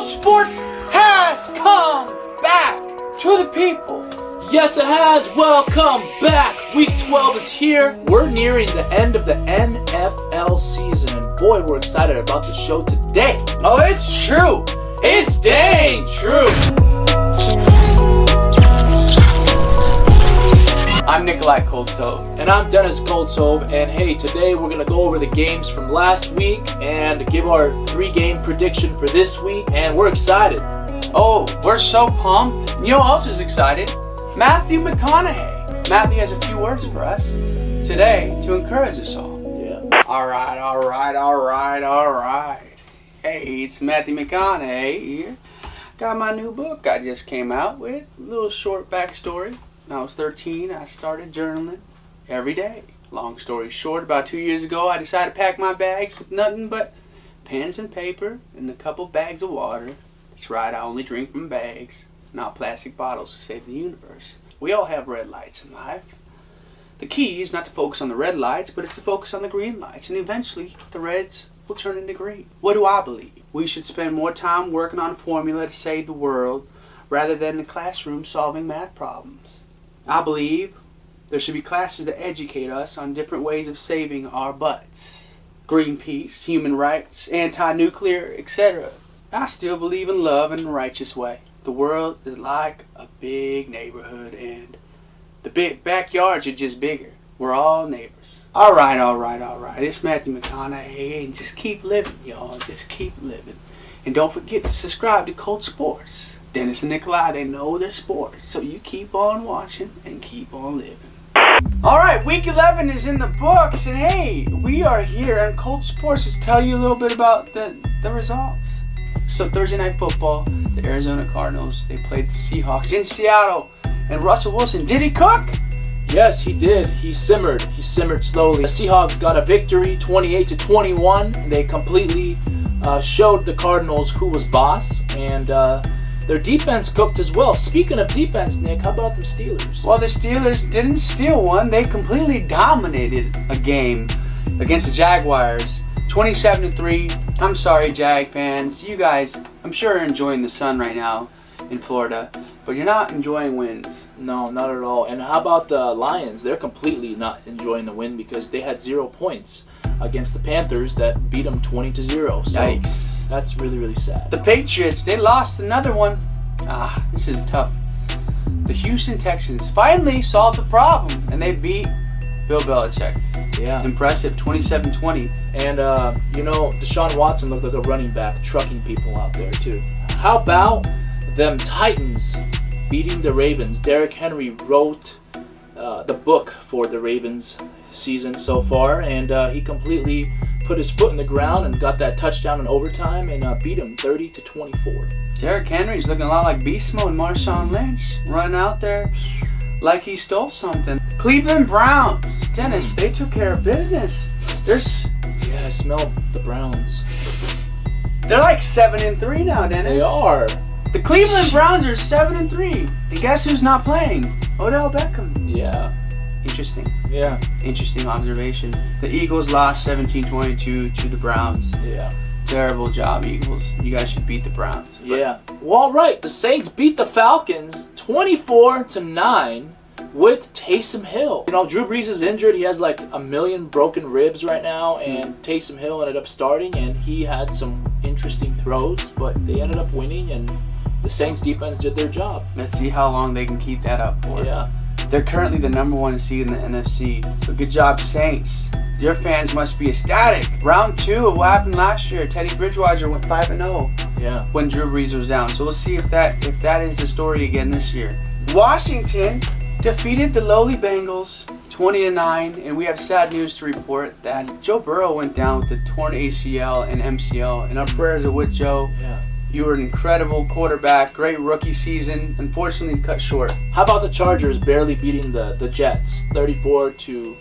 Colt Sports has come back to the people. Yes, it has. Welcome back. Week 12 is here. We're nearing the end of the NFL season, and boy, we're excited about the show today. Oh, it's true. It's dang true. I'm Nikolai Koltsov. And I'm Dennis Koltsov. And hey, today we're going to go over the games from last week and give our 3-game prediction for this week. And we're excited. Oh, we're so pumped. You know who else is excited? Matthew McConaughey. Matthew has a few words for us today to encourage us all. Yeah. All right. Hey, it's Matthew McConaughey here. Got my new book I just came out with. A little short backstory. When I was 13, I started journaling every day. Long story short, about 2 years ago, I decided to pack my bags with nothing but pens and paper and a couple bags of water. That's right, I only drink from bags, not plastic bottles, to save the universe. We all have red lights in life. The key is not to focus on the red lights, but it's to focus on the green lights, and eventually the reds will turn into green. What do I believe? We should spend more time working on a formula to save the world rather than in the classroom solving math problems. I believe there should be classes that educate us on different ways of saving our butts. Greenpeace, human rights, anti-nuclear, etc. I still believe in love and a righteous way. The world is like a big neighborhood and the big backyards are just bigger. We're all neighbors. All right. It's Matthew McConaughey, and just keep living, y'all. Just keep living. And don't forget to subscribe to KOLTSPORTS. Dennis and Nikolai, they know their sports, so you keep on watching and keep on living. All right, Week 11 is in the books, and hey, we are here on KOLTSPORTS to tell you a little bit about the results. So Thursday Night Football, the Arizona Cardinals, they played the Seahawks in Seattle, and Russell Wilson, did he cook? Yes, he did. He simmered slowly. The Seahawks got a victory, 28-21. They completely showed the Cardinals who was boss, and their defense cooked as well. Speaking of defense, Nick, how about the Steelers? Well, the Steelers didn't steal one. They completely dominated a game against the Jaguars, 27-3. I'm sorry, Jag fans. You guys, I'm sure are enjoying the sun right now in Florida, but you're not enjoying wins. No, not at all. And how about the Lions? They're completely not enjoying the win because they had 0 points against the Panthers that beat them 20-0. So yikes. That's really, really sad. The Patriots, they lost another one. This is tough. The Houston Texans finally solved the problem, and they beat Bill Belichick. Yeah. Impressive, 27-20. And, Deshaun Watson looked like a running back, trucking people out there, too. How about them Titans beating the Ravens? Derrick Henry wrote the book for the Ravens season so far, and he completely put his foot in the ground and got that touchdown in overtime and beat him 30-24. Derrick Henry's looking a lot like Beast Mode and Marshawn Lynch, running out there like he stole something. Cleveland Browns, Dennis, they took care of business. I smell the Browns. They're like 7-3 now, Dennis. They are. The Cleveland Browns are 7-3. And guess who's not playing? Odell Beckham. Yeah. Interesting. Yeah. Interesting observation. The Eagles lost 17-22 to the Browns. Yeah. Terrible job, Eagles. You guys should beat the Browns. Yeah. Well, all right. The Saints beat the Falcons 24-9 with Taysom Hill. Drew Brees is injured. He has like 1 million broken ribs right now, and Taysom Hill ended up starting, and he had some interesting throws, but they ended up winning, and the Saints defense did their job. Let's see how long they can keep that up for. Yeah. They're currently the number 1 seed in the NFC. So good job, Saints. Your fans must be ecstatic. Round 2 of what happened last year. Teddy Bridgewater went 5-0. Yeah. When Drew Brees was down. So we'll see if that is the story again this year. Washington defeated the lowly Bengals 20-9, and we have sad news to report that Joe Burrow went down with a torn ACL and MCL. And our prayers are with Joe. Yeah. You were an incredible quarterback, great rookie season, unfortunately cut short. How about the Chargers barely beating the Jets, 34-28?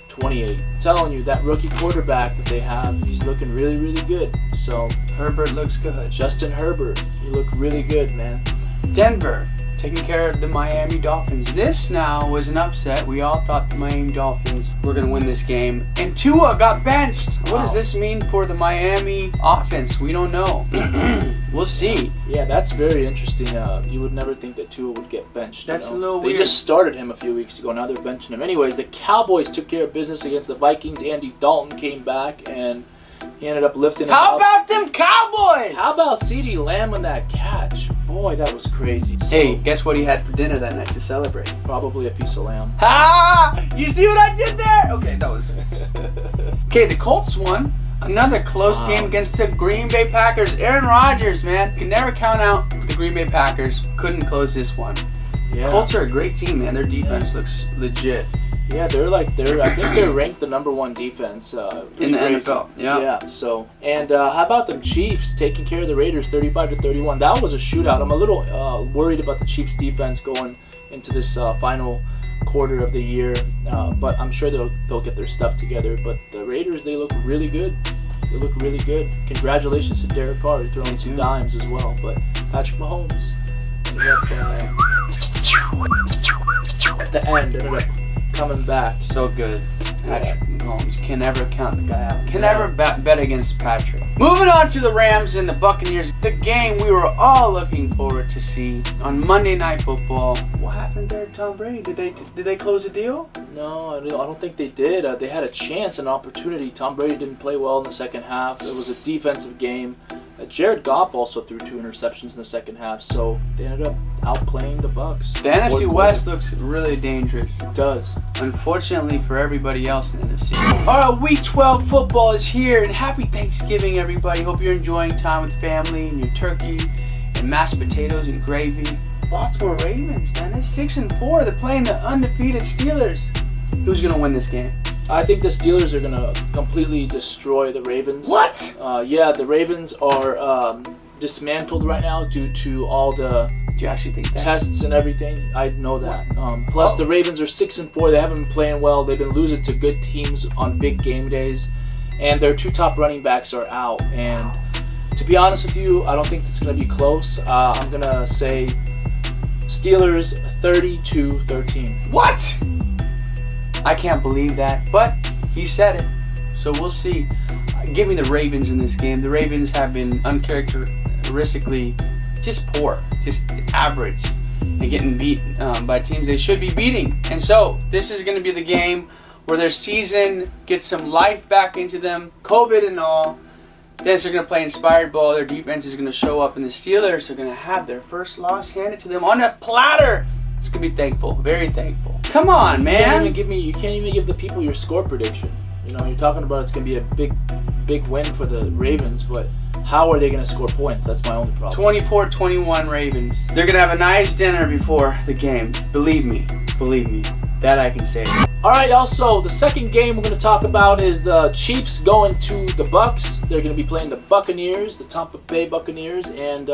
I'm telling you, that rookie quarterback that they have, he's looking really, really good. So Herbert looks good. Justin Herbert, he looked really good, man. Denver taking care of the Miami Dolphins. This now was an upset. We all thought the Miami Dolphins were going to win this game. And Tua got benched. What does this mean for the Miami offense? We don't know. We'll see. Yeah, that's very interesting. You would never think that Tua would get benched. That's you know? a little They weird. just started him a few weeks ago. Now they're benching him. Anyways, the Cowboys took care of business against the Vikings. Andy Dalton came back, and he ended up lifting him How up. about them Cowboys? How about CeeDee Lamb on that catch? Boy, that was crazy. So, Hey, guess what he had for dinner that night to celebrate? probably a piece of lamb. Ha! You see what I did there? Okay, that was... Okay, the Colts won. Another close game against the Green Bay Packers. Aaron Rodgers, man. Can never count out the Green Bay Packers. Couldn't close this one. Yeah. Colts are a great team, man. Their defense looks legit. Yeah, I think they're ranked the #1 defense In the crazy. NFL, yeah. Yeah. So, and how about them Chiefs taking care of the Raiders, 35-31? That was a shootout. I'm a little worried about the Chiefs defense going into this final quarter of the year, but I'm sure they'll get their stuff together. But the Raiders, they look really good. They look really good. Congratulations to Derek Carr throwing some dimes as well. But Patrick Mahomes ended up at the end ended up coming back. So good. Patrick Mahomes. Can never count the guy out. Can never bet against Patrick. Moving on to the Rams and the Buccaneers. The game we were all looking forward to see on Monday Night Football. What happened there, Tom Brady? Did they close the deal? No, I don't think they did. They had a chance, an opportunity. Tom Brady didn't play well in the second half. It was a defensive game. Jared Goff also threw 2 interceptions in the second half, so they ended up outplaying the Bucs. The NFC West looks really dangerous. It does. Unfortunately for everybody else in the NFC. All right, Week 12 football is here, and happy Thanksgiving, everybody. Hope you're enjoying time with family and your turkey and mashed potatoes and gravy. Baltimore Ravens, Dennis, 6-4. They're playing the undefeated Steelers. Who's gonna win this game? I think the Steelers are going to completely destroy the Ravens. What? Yeah, the Ravens are dismantled right now due to all the Do you actually think that? tests and everything. I know that. Plus, the Ravens are 6-4. They haven't been playing well. They've been losing to good teams on big game days, and their 2 top running backs are out. And to be honest with you, I don't think it's going to be close. I'm going to say Steelers 30-13. What? I can't believe that, but he said it, so we'll see. Give me the Ravens in this game. The Ravens have been uncharacteristically just poor, just average, and getting beat by teams they should be beating. And so this is going to be the game where their season gets some life back into them, COVID and all. Then they're going to play inspired ball. Their defense is going to show up, and the Steelers are going to have their first loss handed to them on a platter. It's going to be thankful, very thankful. Come on, man. You can't even give the people your score prediction. You know, you're talking about it's going to be a big win for the Ravens, but how are they going to score points? That's my only problem. 24-21 Ravens. They're going to have a nice dinner before the game. Believe me. That I can say. All right, y'all. So the second game we're going to talk about is the Chiefs going to the Bucs. They're going to be playing the Buccaneers, the Tampa Bay Buccaneers, and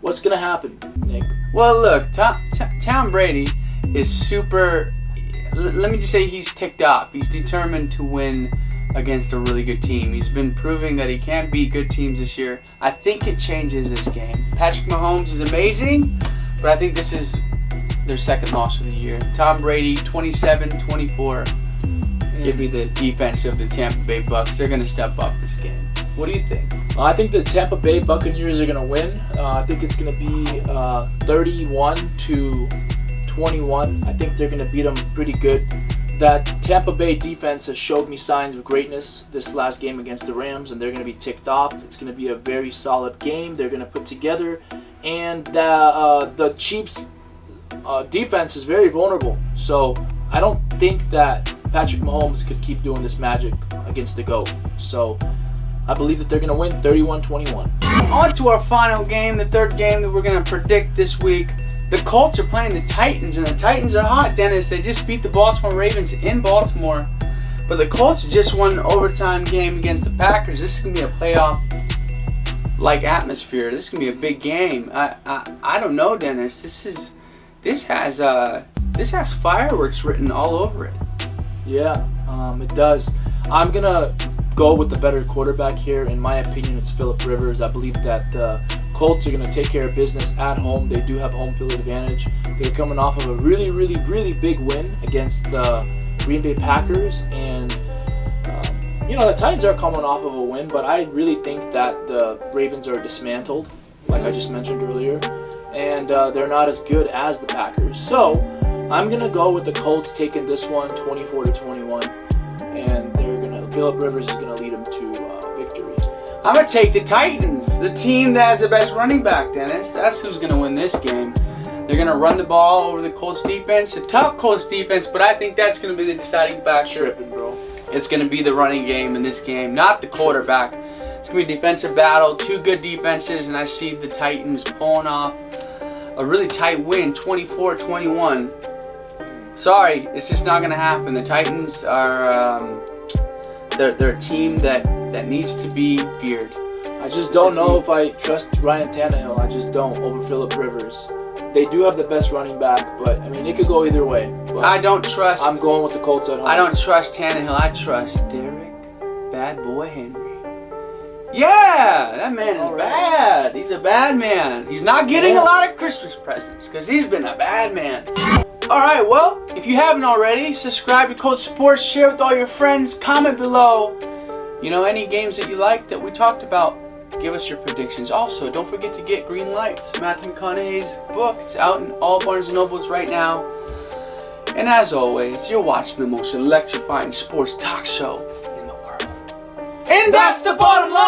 what's going to happen, Nick? Well, look, Tom Brady is super. Let me just say he's ticked off. He's determined to win against a really good team. He's been proving that he can't beat good teams this year. I think it changes this game. Patrick Mahomes is amazing, but I think this is their second loss of the year. Tom Brady, 27-24. Give me the defense of the Tampa Bay Bucs. They're going to step up this game. What do you think? I think the Tampa Bay Buccaneers are going to win. I think it's going to be 31-21. I think they're going to beat them pretty good. That Tampa Bay defense has showed me signs of greatness this last game against the Rams, and they're going to be ticked off. It's going to be a very solid game they're going to put together. And the Chiefs' defense is very vulnerable. So I don't think that Patrick Mahomes could keep doing this magic against the GOAT. So I believe that they're going to win 31-21. On to our final game, the third game that we're going to predict this week. The Colts are playing the Titans, and the Titans are hot, Dennis. They just beat the Baltimore Ravens in Baltimore. But the Colts just won an overtime game against the Packers. This is going to be a playoff-like atmosphere. This is going to be a big game. I don't know, Dennis. This has fireworks written all over it. Yeah, it does. I'm going to go with the better quarterback here. In my opinion, it's Phillip Rivers. I believe that the Colts are going to take care of business at home. They do have home field advantage. They're coming off of a really, really, really big win against the Green Bay Packers. And you know, the Titans are coming off of a win, but I really think that the Ravens are dismantled, like I just mentioned earlier, and they're not as good as the Packers. So I'm gonna go with the Colts taking this one, 24-21, and Phillip Rivers is gonna lead them to victory. I'm going to take the Titans, the team that has the best running back, Dennis. That's who's going to win this game. They're going to run the ball over the Colts defense, a tough Colts defense, but I think that's going to be the deciding factor. Tripping, bro. It's going to be the running game in this game, not the quarterback. It's going to be a defensive battle, two good defenses, and I see the Titans pulling off a really tight win, 24-21. Sorry, it's just not going to happen. The Titans are they're a team that needs to be feared. I just don't know if I trust Ryan Tannehill. I just don't over Phillip Rivers. They do have the best running back, but I mean it could go either way. I don't trust. I'm going with the Colts at home. I don't trust Tannehill. I trust Derek Bad Boy Henry. Yeah, that man is bad. He's a bad man. He's not getting a lot of Christmas presents because he's been a bad man. Alright, well, if you haven't already, subscribe to Colt Sports, share with all your friends, comment below. You know, any games that you like that we talked about, give us your predictions. Also, don't forget to get Green Lights, Matthew McConaughey's book. It's out in all Barnes & Nobles right now. And as always, you're watching the most electrifying sports talk show in the world. And that's the bottom line!